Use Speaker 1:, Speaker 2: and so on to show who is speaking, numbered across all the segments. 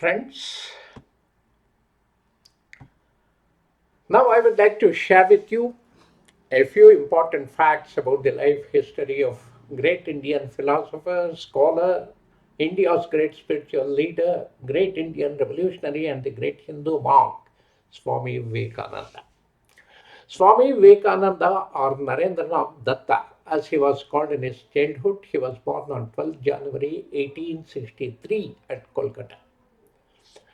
Speaker 1: Friends, now I would like to share with you a few important facts about the life history of great Indian philosopher, scholar, India's great spiritual leader, great Indian revolutionary, and the great Hindu monk, Swami Vivekananda. Swami Vivekananda, or Narendranath Datta, as he was called in his childhood, he was born on 12th January 1863 at Kolkata.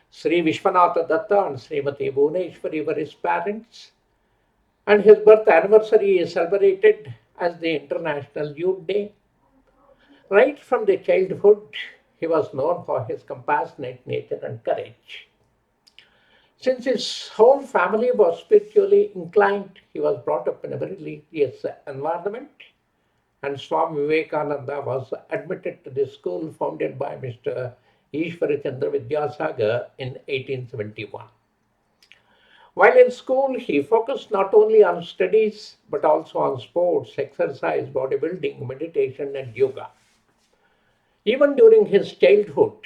Speaker 1: Sri Vishwanatha Datta and Srimati Bhuneshwari were his parents, and his birth anniversary is celebrated as the International Youth Day. Right from the childhood, he was known for his compassionate nature and courage. Since his whole family was spiritually inclined, he was brought up in a very religious environment, and Swami Vivekananda was admitted to the school founded by Mr. Ishwarachandra Vidyasagar in 1871. While in school, he focused not only on studies but also on sports, exercise, bodybuilding, meditation, and yoga. Even during his childhood,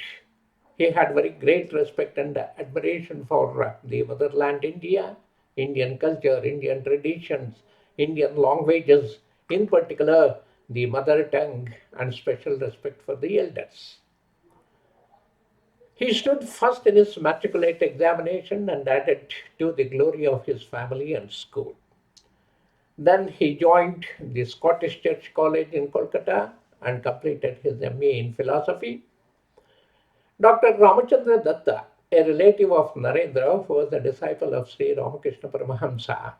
Speaker 1: he had very great respect and admiration for the motherland India, Indian culture, Indian traditions, Indian languages, in particular the mother tongue, and special respect for the elders. He stood first in his matriculate examination and added to the glory of his family and school. Then he joined the Scottish Church College in Kolkata and completed his MA in philosophy. Dr. Ramachandra Datta, a relative of Narendra who was a disciple of Sri Ramakrishna Paramahamsa,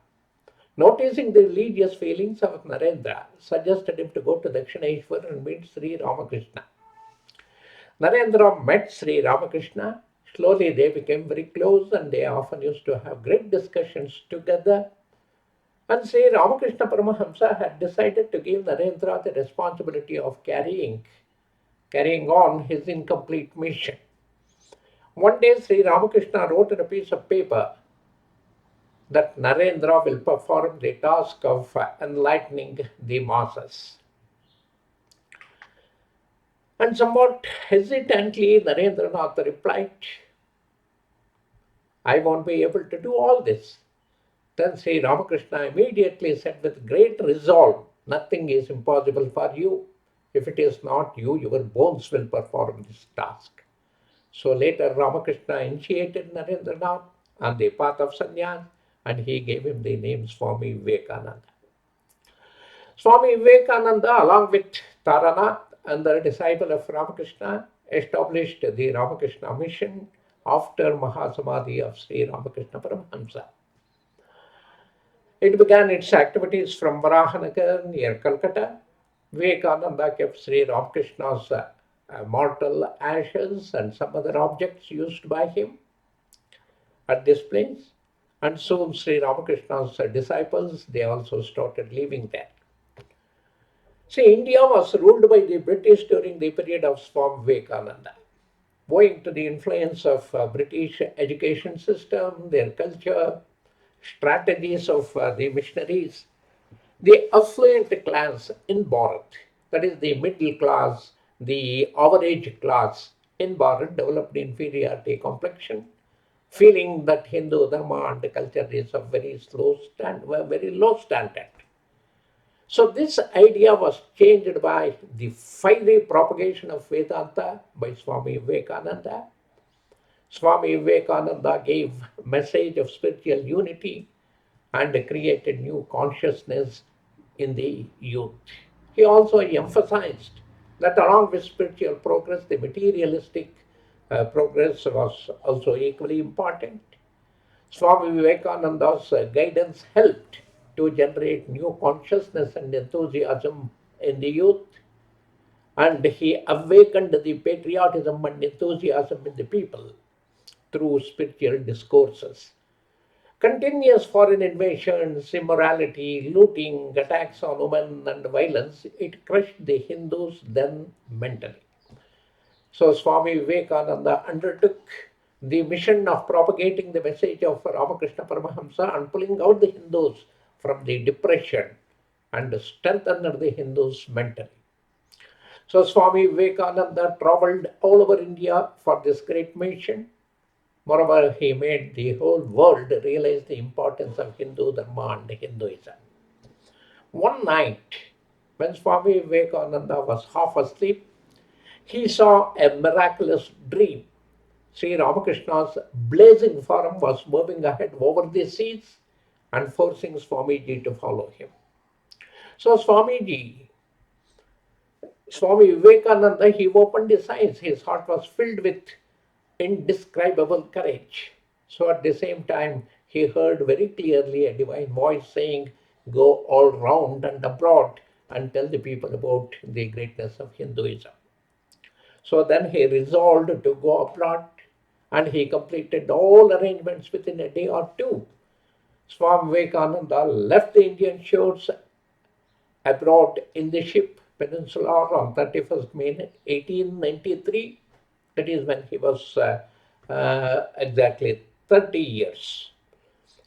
Speaker 1: noticing the religious feelings of Narendra, suggested him to go to Dakshineshwar and meet Sri Ramakrishna. Narendra met Sri Ramakrishna. Slowly they became very close and they often used to have great discussions together. And Sri Ramakrishna Paramahamsa had decided to give Narendra the responsibility of carrying on his incomplete mission. One day Sri Ramakrishna wrote on a piece of paper that Narendra will perform the task of enlightening the masses. And somewhat hesitantly, Narendranath replied, I won't be able to do all this. Then Sri Ramakrishna immediately said with great resolve, nothing is impossible for you. If it is not you, your bones will perform this task. So later Ramakrishna initiated Narendranath on the path of sannyas and he gave him the name Swami Vivekananda. Swami Vivekananda, along with Taranath, another disciple of Ramakrishna, established the Ramakrishna mission after Mahasamadhi of Sri Ramakrishna Paramahamsa. It began its activities from Varahanagar near Calcutta. Vivekananda kept Sri Ramakrishna's mortal ashes and some other objects used by him at this place. And soon Sri Ramakrishna's disciples, they also started living there. See, India was ruled by the British during the period of Swami Vivekananda. Owing to the influence of British education system, their culture, strategies of the missionaries, the affluent class in Bharat, that is the middle class, the average class in Bharat, developed inferiority complexion, feeling that Hindu Dharma and culture is of very low standard. So this idea was changed by the fiery propagation of Vedanta by Swami Vivekananda. Swami Vivekananda gave message of spiritual unity and created new consciousness in the youth. He also emphasized that along with spiritual progress, the materialistic progress was also equally important. Swami Vivekananda's guidance helped to generate new consciousness and enthusiasm in the youth, and he awakened the patriotism and enthusiasm in the people through spiritual discourses. Continuous foreign invasions, immorality, looting, attacks on women, and violence, it crushed the Hindus then mentally. So Swami Vivekananda undertook the mission of propagating the message of Ramakrishna Paramahamsa and pulling out the Hindus from the depression and strengthening the Hindus mentally. So Swami Vivekananda traveled all over India for this great mission. Moreover, he made the whole world realize the importance of Hindu Dharma and Hinduism. One night, when Swami Vivekananda was half asleep, he saw a miraculous dream. Sri Ramakrishna's blazing form was moving ahead over the seas and forcing Swamiji to follow him. So Swami Vivekananda, he opened his eyes. His heart was filled with indescribable courage. So at the same time, he heard very clearly a divine voice saying, "Go all round and abroad and tell the people about the greatness of Hinduism." So then he resolved to go abroad and he completed all arrangements within a day or two. Swami Vivekananda left the Indian shores abroad in the ship Peninsula on 31st May 1893. That is when he was exactly 30 years.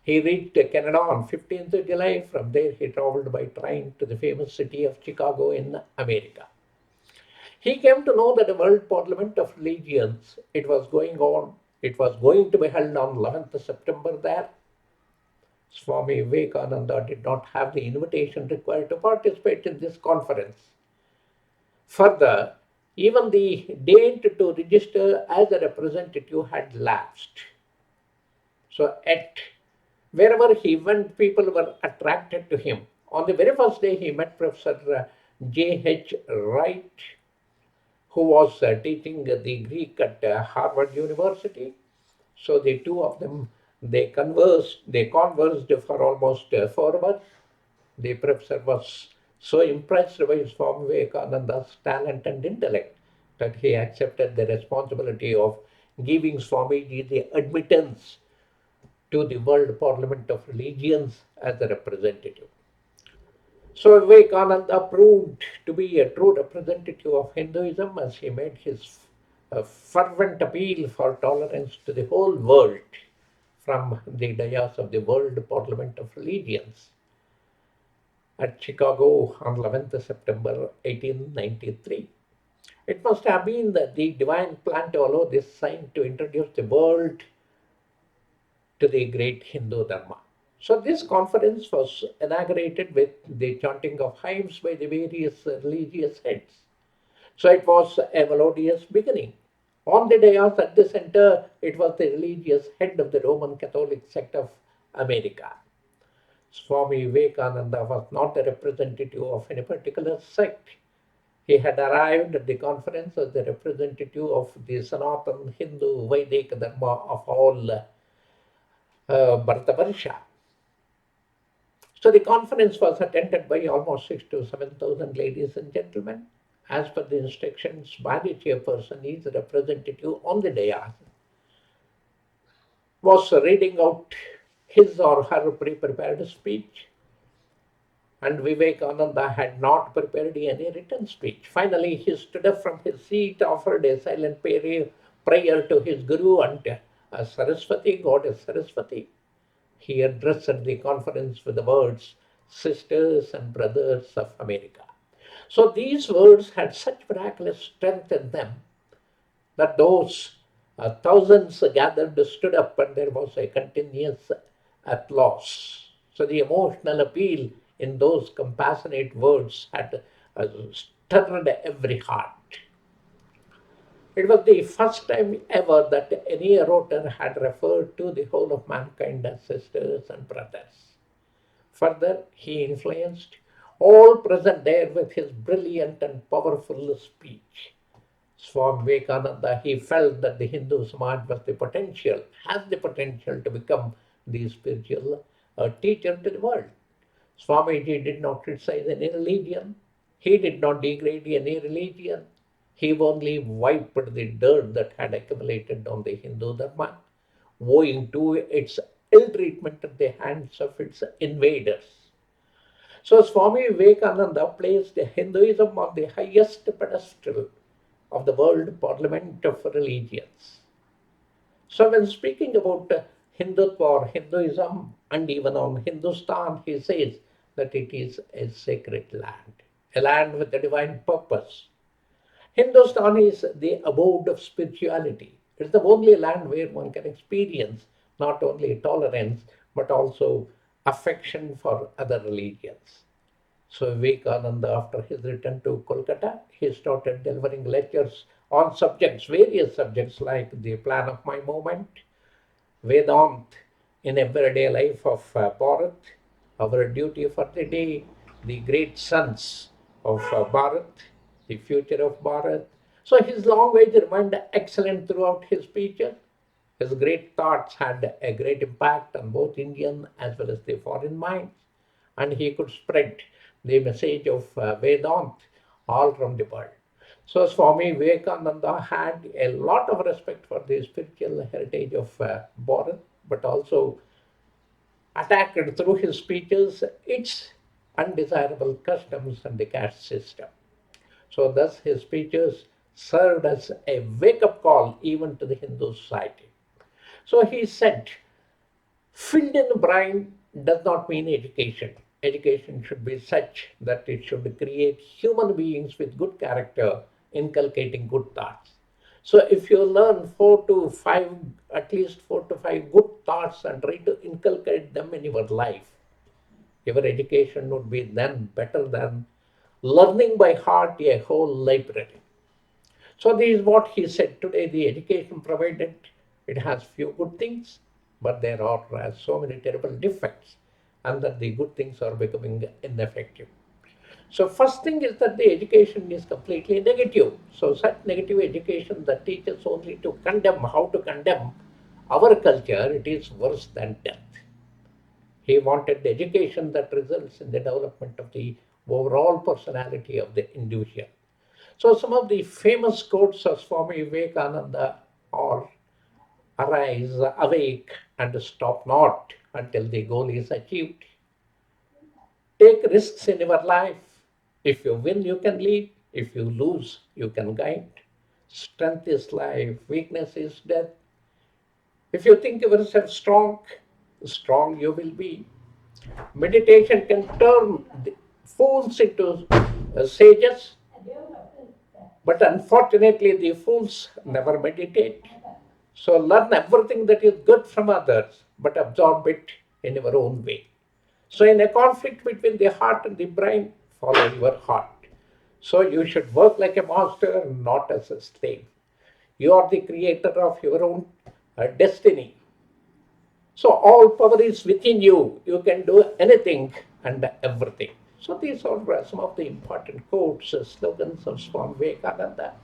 Speaker 1: He reached Canada on 15th of July. From there, he traveled by train to the famous city of Chicago in America. He came to know that the World Parliament of Religions, it was going on, it was going to be held on 11th September there. Swami Vivekananda did not have the invitation required to participate in this conference. Further, even the date to register as a representative had lapsed. So, at wherever he went, people were attracted to him. On the very first day, he met Professor J.H. Wright, who was teaching the Greek at Harvard University. So the two of them they conversed for almost 4 hours. The professor was so impressed by Swami Vivekananda's talent and intellect that he accepted the responsibility of giving Swamiji the admittance to the World Parliament of Religions as a representative. So Vivekananda proved to be a true representative of Hinduism as he made his fervent appeal for tolerance to the whole world from the dais of the World Parliament of Religions at Chicago on 11th September 1893. It must have been the divine plan to allow this sign to introduce the world to the great Hindu Dharma. So this conference was inaugurated with the chanting of hymns by the various religious heads. So it was a melodious beginning. On the dais at the center, it was the religious head of the Roman Catholic sect of America. Swami Vivekananda was not a representative of any particular sect. He had arrived at the conference as the representative of the Sanatan Hindu Vedic Dharma of all Bharatavarsha. So the conference was attended by almost 6 to 7,000 ladies and gentlemen. As per the instructions by the chairperson, his representative on the dais was reading out his or her pre-prepared speech, and Vivekananda had not prepared any written speech. Finally, he stood up from his seat, offered a silent prayer to his guru and Saraswati, goddess Saraswati. He addressed the conference with the words, "Sisters and brothers of America." So these words had such miraculous strength in them that those thousands gathered stood up and there was a continuous applause. So the emotional appeal in those compassionate words had stirred every heart. It was the first time ever that any orator had referred to the whole of mankind as sisters and brothers. Further, he influenced all present there with his brilliant and powerful speech. Swami Vivekananda, he felt that the Hindu Samaj has the potential to become the spiritual teacher to the world. Swamiji did not criticize any religion. He did not degrade any religion. He only wiped the dirt that had accumulated on the Hindu Dharma, owing to its ill treatment at the hands of its invaders. So Swami Vivekananda placed Hinduism on the highest pedestal of the World Parliament of Religions. So when speaking about Hindutva or Hinduism and even on Hindustan, he says that it is a sacred land, a land with a divine purpose. Hindustan is the abode of spirituality. It's the only land where one can experience not only tolerance but also affection for other religions. So Vivekananda, after his return to Kolkata, he started delivering lectures on subjects, various subjects like the plan of my movement, Vedant in everyday life of Bharat, our duty for the day, the great sons of Bharat, the future of Bharat. So his language remained excellent throughout his speeches. His great thoughts had a great impact on both Indian as well as the foreign minds, and he could spread the message of Vedant all around the world. So Swami Vivekananda had a lot of respect for the spiritual heritage of Bharat, but also attacked through his speeches its undesirable customs and the caste system. So thus his speeches served as a wake-up call even to the Hindu society. So he said, filled in the brain does not mean education. Education should be such that it should create human beings with good character, inculcating good thoughts. So if you learn four to five, at least four to five good thoughts and try to inculcate them in your life, your education would be then better than learning by heart a whole library. So this is what he said today. The education provided, it has few good things, but there are so many terrible defects, and that the good things are becoming ineffective. So first thing is that the education is completely negative. So such negative education that teaches only to condemn, how to condemn our culture, it is worse than death. He wanted education that results in the development of the overall personality of the individual. So some of the famous quotes of Swami Vivekananda are arise, awake, and stop not until the goal is achieved. Take risks in your life. If you win, you can lead. If you lose, you can guide. Strength is life, weakness is death. If you think yourself strong, strong you will be. Meditation can turn fools into sages, but unfortunately, the fools never meditate. So learn everything that is good from others, but absorb it in your own way. So in a conflict between the heart and the brain, follow your heart. So you should work like a master, not as a slave. You are the creator of your own destiny. So all power is within you. You can do anything and everything. So these are some of the important quotes, slogans of Swami Vivekananda.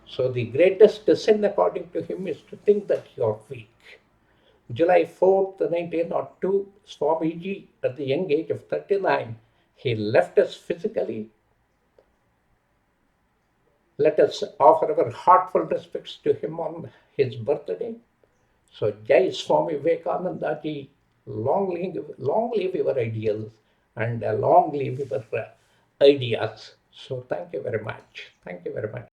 Speaker 1: So the greatest sin, according to him, is to think that you are weak. July 4th, 1902, Swamiji, at the young age of 39, he left us physically. Let us offer our heartfelt respects to him on his birthday. So, Jai Swami Vivekananda ji, long live your ideals and long live your ideas. So, thank you very much. Thank you very much.